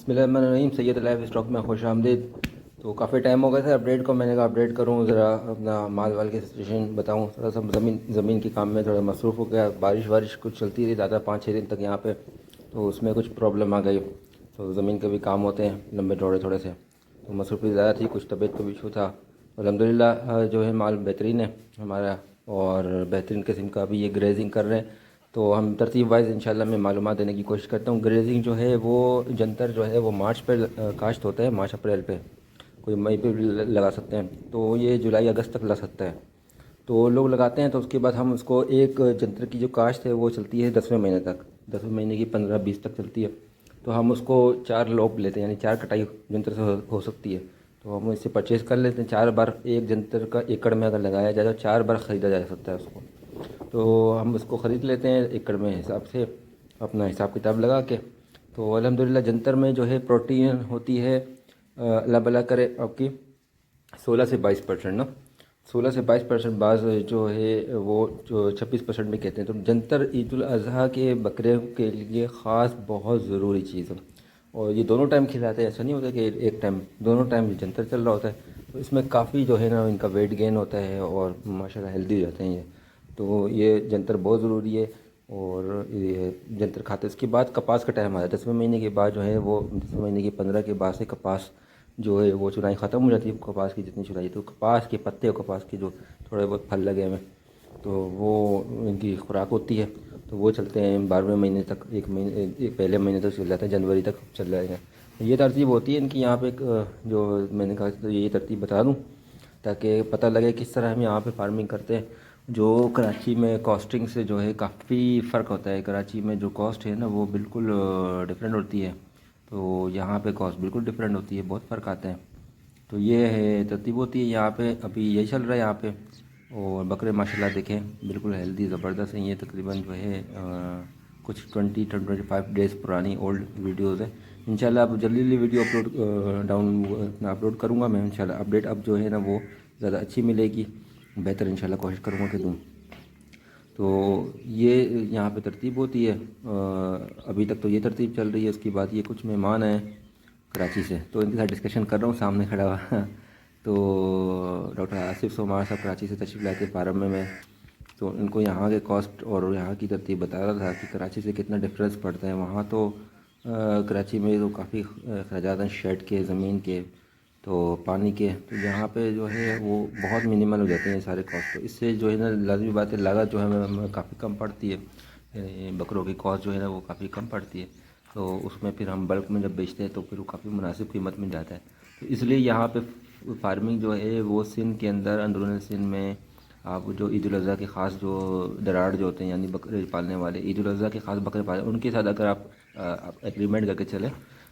बिस्मिल्लाहिर्रहमानिर्रहीम। Syed life stock में खुश आमदीद। तो काफ़ी टाइम हो गया था अपडेट को, मैंने कहा अपडेट करूँ, ज़रा अपना माल वाल की सिचुएशन बताऊँ। थोड़ा सा ज़मीन के काम में थोड़ा मसरूफ़ हो गया। बारिश कुछ चलती रही ज़्यादा 5-6 दिन तक यहाँ पे, तो उसमें कुछ प्रॉब्लम आ गई। तो ज़मीन के भी काम होते हैं लंबे चौड़े थोड़े से, तो मसरूफ़ी ज़्यादा थी, कुछ तबीयत का भी इशू था। अल्हम्दुलिल्लाह जो है माल बेहतरीन है हमारा, और बेहतरीन किस्म का भी ये ग्रेजिंग कर रहे हैं। तो हम तरतीब वाइज इंशाल्लाह मैं मालूमात देने की कोशिश करता हूँ। ग्रेजिंग जो है वो जंतर जो है वो मार्च पर काश्त होता है, मार्च अप्रैल पे, कोई मई पे भी लगा सकते हैं, तो ये जुलाई अगस्त तक लग सकता है। तो लोग लगाते हैं, तो उसके बाद हम उसको एक जंतर की जो काश्त है वो चलती है 10वें महीने तक, 10वें महीने की 15-20 तक चलती है। तो हम उसको 4 लोग लेते हैं, यानी 4 कटाई जंतर से हो सकती है। तो हम इससे परचेज़ कर लेते हैं। 4 बार एक जंतर का एकड़ में अगर लगाया जाए तो 4 बार ख़रीदा जा सकता है उसको। तो हम उसको ख़रीद लेते हैं एकड़ में हिसाब से, अपना हिसाब किताब लगा के। तो अल्हम्दुलिल्लाह जंतर में जो है प्रोटीन होती है, अल्लाह भला करे आपकी, 16 से 22% ना, 16 से 22%। बाज़ जो है वो जो 26% भी कहते हैं। तो जंतर ईद उल अज़हा के बकरे के लिए ख़ास बहुत ज़रूरी चीज़ है, और ये दोनों टाइम खिलाते हैं। ऐसा नहीं होता कि एक टाइम, दोनों टाइम ये जंतर चल रहा होता है। तो इसमें काफ़ी जो है ना इनका वेट गेन होता है, और माशाल्लाह हेल्दी हो जाते हैं ये। तो ये जंतर बहुत ज़रूरी है। और ये जंतर खाते, इसके बाद कपास का टाइम आता है 10वें महीने के बाद, जो है वो 10वें महीने की 15 के बाद से कपास जो है वो चुनाई ख़त्म हो जाती है। कपास की जितनी चुनाई, तो कपास के पत्ते और कपास के जो थोड़े बहुत फल लगे हुए, तो वो इनकी खुराक होती है। तो वो चलते हैं 12वें महीने तक, एक पहले महीने तक चल जाता है, जनवरी तक चल जाएगा। ये तरतीब होती है इनकी यहाँ पे। जो मैंने कहा तो ये तरतीब बता दूँ ताकि पता लगे किस तरह हम यहाँ पे फार्मिंग करते हैं। जो कराची में कॉस्टिंग से जो है काफ़ी फ़र्क होता है। कराची में जो कॉस्ट है ना वो बिल्कुल डिफरेंट होती है, तो यहाँ पे कॉस्ट बिल्कुल डिफरेंट होती है, बहुत फ़र्क आता है। तो ये है तरतीब होती है यहाँ पे। अभी यही चल रहा है यहाँ पे। और बकरे माशाल्लाह देखें बिल्कुल हेल्दी ज़बरदस्त हैं। ये तकरीबन जो है कुछ 20-25 डेज़ पुरानी ओल्ड वीडियोज़ है। इंशाल्लाह अब जल्दी जल्दी वीडियो अपलोड करूँगा मैं इंशाल्लाह। अपडेट अब जो है ना वो ज़्यादा अच्छी मिलेगी, बेहतर इंशाल्लाह कोशिश करूँगा कि दूँ। तो ये यहाँ पे तरतीब होती है। अभी तक तो ये तरतीब चल रही है। उसके बाद ये कुछ मेहमान आए कराची से, तो इनके साथ डिस्कशन कर रहा हूँ सामने खड़ा हुआ तो डॉक्टर आसिफ सोमार साहब कराची से तशरीफ़ लाए थे फार्म में मैं, तो उनको यहाँ के कॉस्ट और यहाँ की तरतीब बता रहा था कि कराची से कितना डिफरेंस पड़ता है। वहाँ तो कराची में तो काफ़ी अखराजात हैं, शेड के, ज़मीन के, तो पानी के। तो यहाँ पे जो है वो बहुत मिनिमल हो जाते हैं सारे कॉस्ट। तो इससे जो है ना लाजमी बात है, लागत जो है हमें काफ़ी कम पड़ती है। बकरों की कॉस्ट जो है ना वो काफ़ी कम पड़ती है। तो उसमें फिर हम बल्क में जब बेचते हैं तो फिर वो काफ़ी मुनासिब कीमत में जाता है। तो इसलिए यहाँ पे फार्मिंग जो है वो सिंध के अंदर, अंदरूनी सिंध में, आप जो ईद उल अज़हा के ख़ास जो दराड़ जो होते हैं, यानी बकरे पालने वाले, ईद उल अज़हा के ख़ास बकरे पाले, उनके साथ अगर आप एग्रीमेंट करके चले,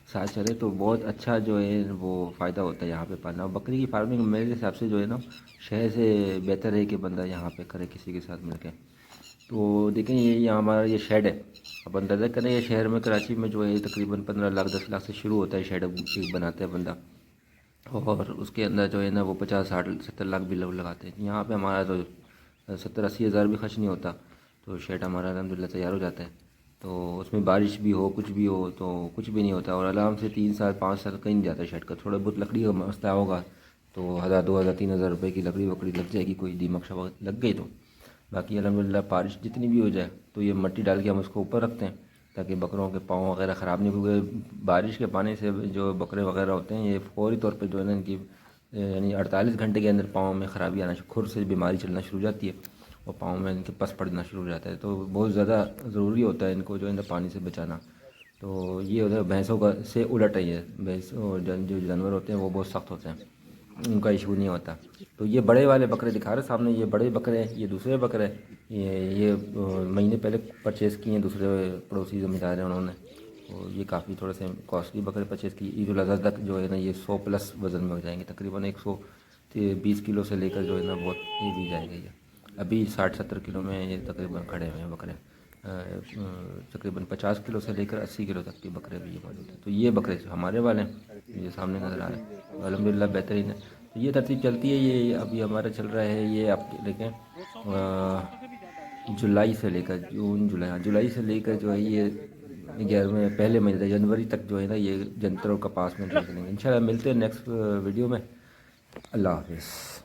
साथ चले, तो बहुत अच्छा जो है वो फ़ायदा होता है यहाँ पे पालना। और बकरी की फार्मिंग मेरे हिसाब से जो है ना शहर से बेहतर है कि बंदा यहाँ पे करे किसी के साथ मिलके। तो देखें ये हमारा ये शेड है। अब अंदाज़ा करें, ये शहर में कराची में जो है तकरीबन 15 लाख 10 लाख से शुरू होता है शेड एक बनाता है बंदा, और उसके अंदर जो है ना वो 50-60-70 लाख भी लोग लगाते हैं। यहाँ पे हमारा तो 70-80 हज़ार भी खर्च नहीं होता, तो शेड हमारा अल्हम्दुलिल्लाह तैयार हो जाता है। तो उसमें बारिश भी हो, कुछ भी हो, तो कुछ भी नहीं होता, और आराम से 3 साल 5 साल कहीं नहीं जाता शेड का। थोड़ा बहुत लकड़ी का मसला होगा तो 1000-2000-3000 रुपये की लकड़ी वकड़ी लग जाएगी, कोई दीमक शमक लग गई तो। बाकी अल्हम्दुलिल्लाह बारिश जितनी भी हो जाए तो ये मट्टी डाल के हम उसको ऊपर रखते हैं ताकि बकरों के पाँव वगैरह ख़राब नहीं, क्योंकि बारिश के पानी से जो बकरे वगैरह होते हैं ये फौरी तौर पे जो है ना इनकी यानी 48 घंटे के अंदर पाँव में ख़राबी आना, खुर से बीमारी चलना शुरू हो जाती है, और पाँव में इनके पस पड़ना शुरू हो जाता है। तो बहुत ज़्यादा ज़रूरी होता है इनको जो है ना पानी से बचाना। तो ये होता है भैंसों का से उलट है ये। भैंस और जो जानवर होते हैं वो बहुत सख्त होते हैं, उनका इशू नहीं होता। तो ये बड़े वाले बकरे दिखा रहे सामने, ये बड़े बकरे हैं, ये दूसरे बकरे हैं। ये महीने पहले परचेज़ किए हैं, दूसरे पड़ोसी ज़मींदार हैं उन्होंने। तो ये काफ़ी थोड़े से कॉस्टली बकरे परचेज़ किए। ईद उल अज़हा तक जो है ना ये 100 प्लस वज़न में हो जाएंगे, तकरीबन 120 किलो से लेकर जो है ना बहुत हेवी जाएंगे ये। अभी 60-70 किलो में ये तकरीबन खड़े हुए हैं बकरे। तकरीबन 50 किलो से लेकर 80 किलो तक के बकरे भी ये मौजूद हैं। तो ये बकरे हमारे वाले हैं, ये सामने नज़र आ रहे हैं, तो अल्हम्दुलिल्लाह बेहतरीन है। तो ये तरतीब चलती है। ये अभी हमारा चल रहा है, ये आप देखें जुलाई से लेकर जून जुलाई, हाँ जुलाई से लेकर जो है ये 11वें पहले महीने जनवरी तक जो है ना ये जंतर और कपास में चलेंगे। इंशाल्लाह मिलते हैं नेक्स्ट वीडियो में। अल्लाह हाफिज़।